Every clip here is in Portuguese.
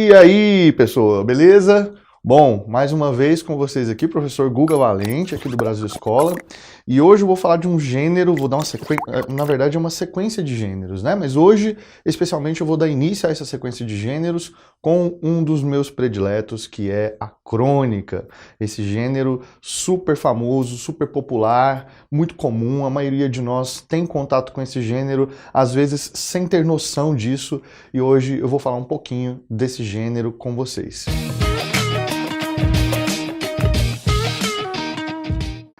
E aí, pessoal, beleza? Bom, mais uma vez com vocês aqui, professor Guga Valente, aqui do Brasil Escola. E hoje eu vou falar de um gênero, vou dar uma sequência, na verdade é uma sequência de gêneros, né? Mas hoje, especialmente, eu vou dar início a essa sequência de gêneros com um dos meus prediletos, que é a crônica. Esse gênero super famoso, super popular, muito comum, a maioria de nós tem contato com esse gênero, às vezes sem ter noção disso, e hoje eu vou falar um pouquinho desse gênero com vocês.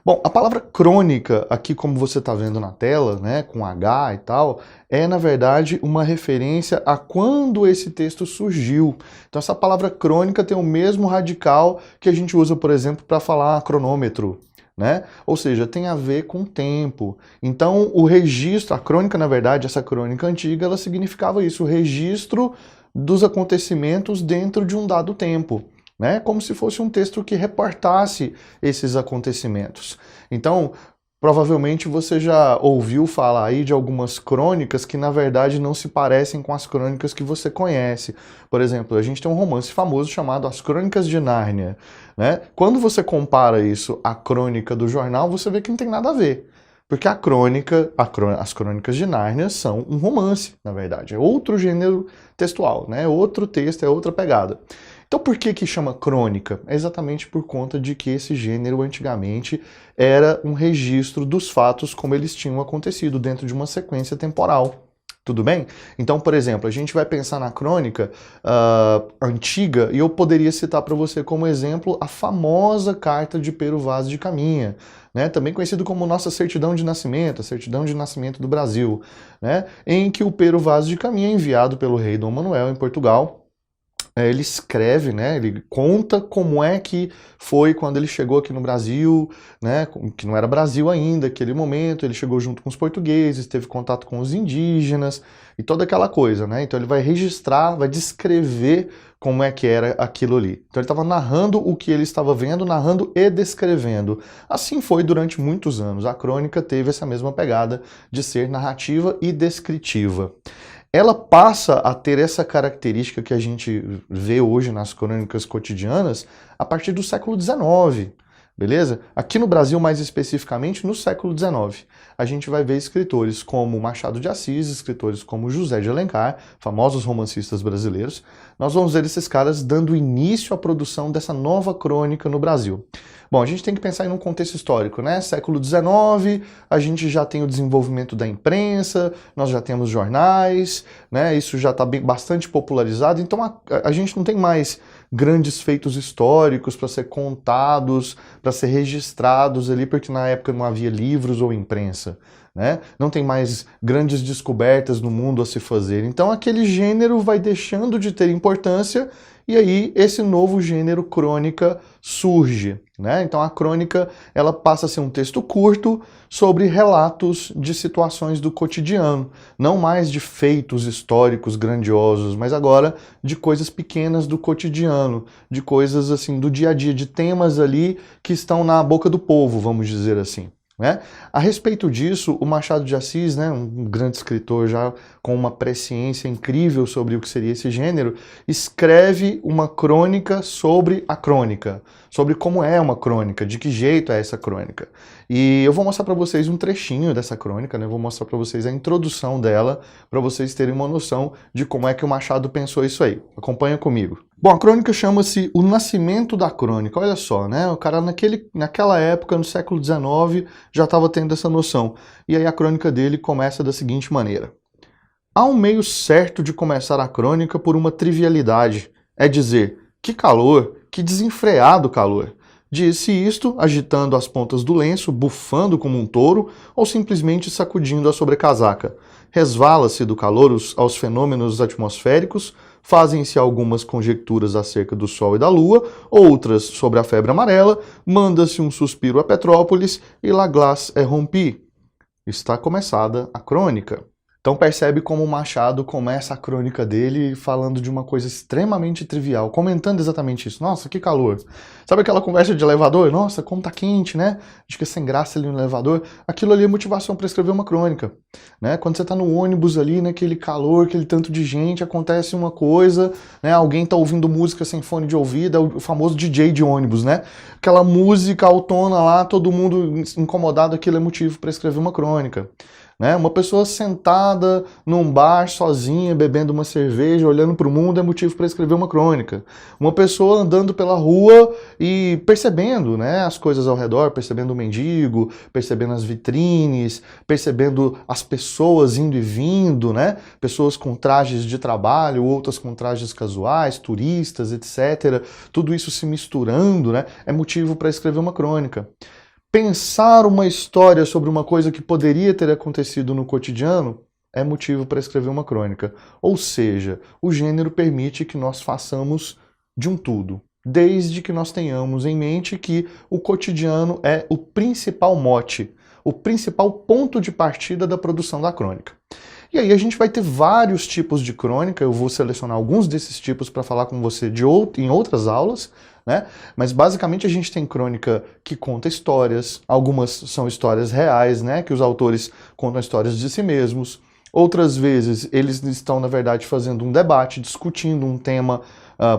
Bom, a palavra crônica, aqui como você está vendo na tela, né, com H e tal, é na verdade uma referência a quando esse texto surgiu. Então essa palavra crônica tem o mesmo radical que a gente usa, por exemplo, para falar cronômetro, né? Ou seja, tem a ver com tempo. Então o registro, a crônica na verdade, essa crônica antiga, ela significava isso, o registro dos acontecimentos dentro de um dado tempo. Né? Como se fosse um texto que reportasse esses acontecimentos. Então, provavelmente você já ouviu falar aí de algumas crônicas que na verdade não se parecem com as crônicas que você conhece. Por exemplo, a gente tem um romance famoso chamado As Crônicas de Nárnia, né? Quando você compara isso à crônica do jornal, você vê que não tem nada a ver. Porque as crônicas de Nárnia são um romance, na verdade. É outro gênero textual, né? É outro texto, é outra pegada. Então por que chama crônica? É exatamente por conta de que esse gênero antigamente era um registro dos fatos como eles tinham acontecido dentro de uma sequência temporal. Tudo bem? Então, por exemplo, a gente vai pensar na crônica antiga e eu poderia citar para você como exemplo a famosa carta de Pero Vaz de Caminha, né? Também conhecido como nossa certidão de nascimento, a certidão de nascimento do Brasil, né? Em que o Pero Vaz de Caminha, enviado pelo rei Dom Manuel em Portugal, ele escreve, né, ele conta como é que foi quando ele chegou aqui no Brasil, né, que não era Brasil ainda, aquele momento, ele chegou junto com os portugueses, teve contato com os indígenas e toda aquela coisa, né, então ele vai registrar, vai descrever como é que era aquilo ali. Então ele estava narrando o que ele estava vendo, narrando e descrevendo. Assim foi durante muitos anos, a crônica teve essa mesma pegada de ser narrativa e descritiva. Ela passa a ter essa característica que a gente vê hoje nas crônicas cotidianas a partir do século XIX, beleza? Aqui no Brasil, mais especificamente, no século XIX, a gente vai ver escritores como Machado de Assis, escritores como José de Alencar, famosos romancistas brasileiros. Nós vamos ver esses caras dando início à produção dessa nova crônica no Brasil. Bom, a gente tem que pensar em um contexto histórico, né? Século XIX, a gente já tem o desenvolvimento da imprensa, nós já temos jornais, né? Isso já está bastante popularizado, então a gente não tem mais grandes feitos históricos para ser contados, para ser registrados ali, porque na época não havia livros ou imprensa, né? Não tem mais grandes descobertas no mundo a se fazer. Então aquele gênero vai deixando de ter importância e aí esse novo gênero crônica surge, né? Então a crônica ela passa a ser um texto curto sobre relatos de situações do cotidiano, não mais de feitos históricos grandiosos, mas agora de coisas pequenas do cotidiano, de coisas assim do dia a dia, de temas ali que estão na boca do povo, vamos dizer assim. Né? A respeito disso, o Machado de Assis, né, um grande escritor já com uma presciência incrível sobre o que seria esse gênero, escreve uma crônica sobre a crônica, sobre como é uma crônica, de que jeito é essa crônica. E eu vou mostrar para vocês um trechinho dessa crônica, né? Vou mostrar para vocês a introdução dela, para vocês terem uma noção de como é que o Machado pensou isso aí. Acompanha comigo. Bom, a crônica chama-se O Nascimento da Crônica. Olha só, né? O cara naquela época, no século XIX, já estava tendo essa noção. E aí a crônica dele começa da seguinte maneira. Há um meio certo de começar a crônica por uma trivialidade. É dizer, que calor, que desenfreado calor. Disse isto, agitando as pontas do lenço, bufando como um touro, ou simplesmente sacudindo a sobrecasaca. Resvala-se do calor aos fenômenos atmosféricos, fazem-se algumas conjecturas acerca do Sol e da Lua, outras sobre a febre amarela, manda-se um suspiro a Petrópolis e la glace é rompue. Está começada a crônica. Então percebe como o Machado começa a crônica dele falando de uma coisa extremamente trivial, comentando exatamente isso. Nossa, que calor. Sabe aquela conversa de elevador? Nossa, como tá quente, né? Acho que é sem graça ali no elevador. Aquilo ali é motivação para escrever uma crônica, né? Quando você tá no ônibus ali, naquele calor, aquele tanto de gente, acontece uma coisa, né? Alguém tá ouvindo música sem fone de ouvido, é o famoso DJ de ônibus, né? Aquela música autona lá, todo mundo incomodado, aquilo é motivo para escrever uma crônica. Né? Uma pessoa sentada num bar sozinha, bebendo uma cerveja, olhando para o mundo, é motivo para escrever uma crônica. Uma pessoa andando pela rua e percebendo, né, as coisas ao redor, percebendo o mendigo, percebendo as vitrines, percebendo as pessoas indo e vindo, né? Pessoas com trajes de trabalho, outras com trajes casuais, turistas, etc. Tudo isso se misturando, né, é motivo para escrever uma crônica. Pensar uma história sobre uma coisa que poderia ter acontecido no cotidiano é motivo para escrever uma crônica. Ou seja, o gênero permite que nós façamos de um tudo, desde que nós tenhamos em mente que o cotidiano é o principal mote, o principal ponto de partida da produção da crônica. E aí a gente vai ter vários tipos de crônica, eu vou selecionar alguns desses tipos para falar com você em outras aulas, né? Mas basicamente a gente tem crônica que conta histórias, algumas são histórias reais, né? Que os autores contam histórias de si mesmos. Outras vezes eles estão, na verdade, fazendo um debate, discutindo um tema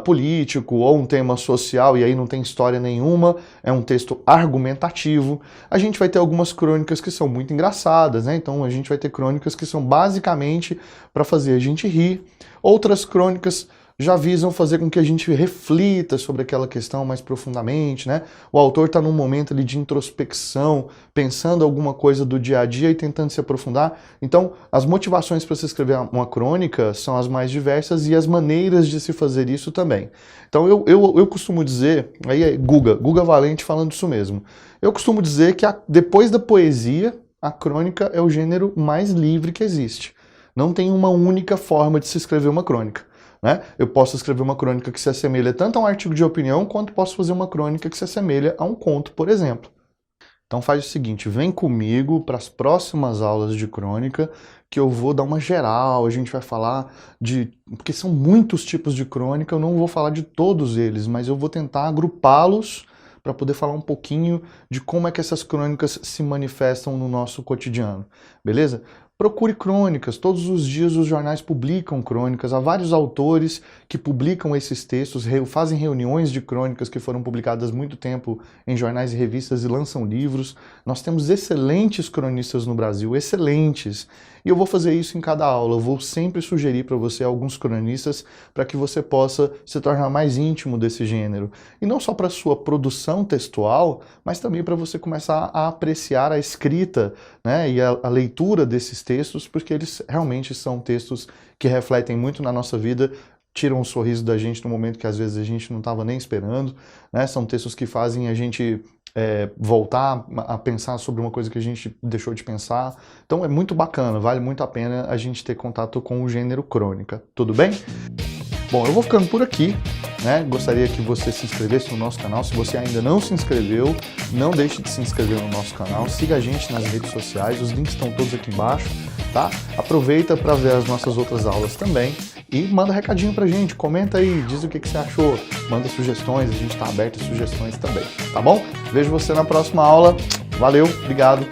político ou um tema social, e aí não tem história nenhuma, é um texto argumentativo. A gente vai ter algumas crônicas que são muito engraçadas, né? Então a gente vai ter crônicas que são basicamente para fazer a gente rir. Outras crônicas já visam fazer com que a gente reflita sobre aquela questão mais profundamente, né? O autor está num momento ali de introspecção, pensando alguma coisa do dia a dia e tentando se aprofundar. Então, as motivações para se escrever uma crônica são as mais diversas e as maneiras de se fazer isso também. Então, eu costumo dizer, aí é Guga Valente falando isso mesmo, eu costumo dizer que depois da poesia, a crônica é o gênero mais livre que existe. Não tem uma única forma de se escrever uma crônica. Né? Eu posso escrever uma crônica que se assemelha tanto a um artigo de opinião, quanto posso fazer uma crônica que se assemelha a um conto, por exemplo. Então faz o seguinte, vem comigo para as próximas aulas de crônica, que eu vou dar uma geral, a gente vai falar porque são muitos tipos de crônica, eu não vou falar de todos eles, mas eu vou tentar agrupá-los para poder falar um pouquinho de como é que essas crônicas se manifestam no nosso cotidiano, beleza? Procure crônicas, todos os dias os jornais publicam crônicas, há vários autores que publicam esses textos, fazem reuniões de crônicas que foram publicadas há muito tempo em jornais e revistas e lançam livros. Nós temos excelentes cronistas no Brasil, excelentes. E eu vou fazer isso em cada aula, eu vou sempre sugerir para você alguns cronistas para que você possa se tornar mais íntimo desse gênero. E não só para sua produção textual, mas também para você começar a apreciar a escrita, né, e a leitura desses textos, porque eles realmente são textos que refletem muito na nossa vida, tiram um sorriso da gente no momento que às vezes a gente não estava nem esperando, né? São textos que fazem a gente voltar a pensar sobre uma coisa que a gente deixou de pensar. Então é muito bacana, vale muito a pena a gente ter contato com o gênero crônica. Tudo bem? Bom, eu vou ficando por aqui, né? Gostaria que você se inscrevesse no nosso canal. Se você ainda não se inscreveu, não deixe de se inscrever no nosso canal. Siga a gente nas redes sociais, os links estão todos aqui embaixo, tá? Aproveita para ver as nossas outras aulas também e manda recadinho pra gente, comenta aí, diz o que você achou, manda sugestões, a gente tá aberto a sugestões também, tá bom? Vejo você na próxima aula. Valeu, obrigado.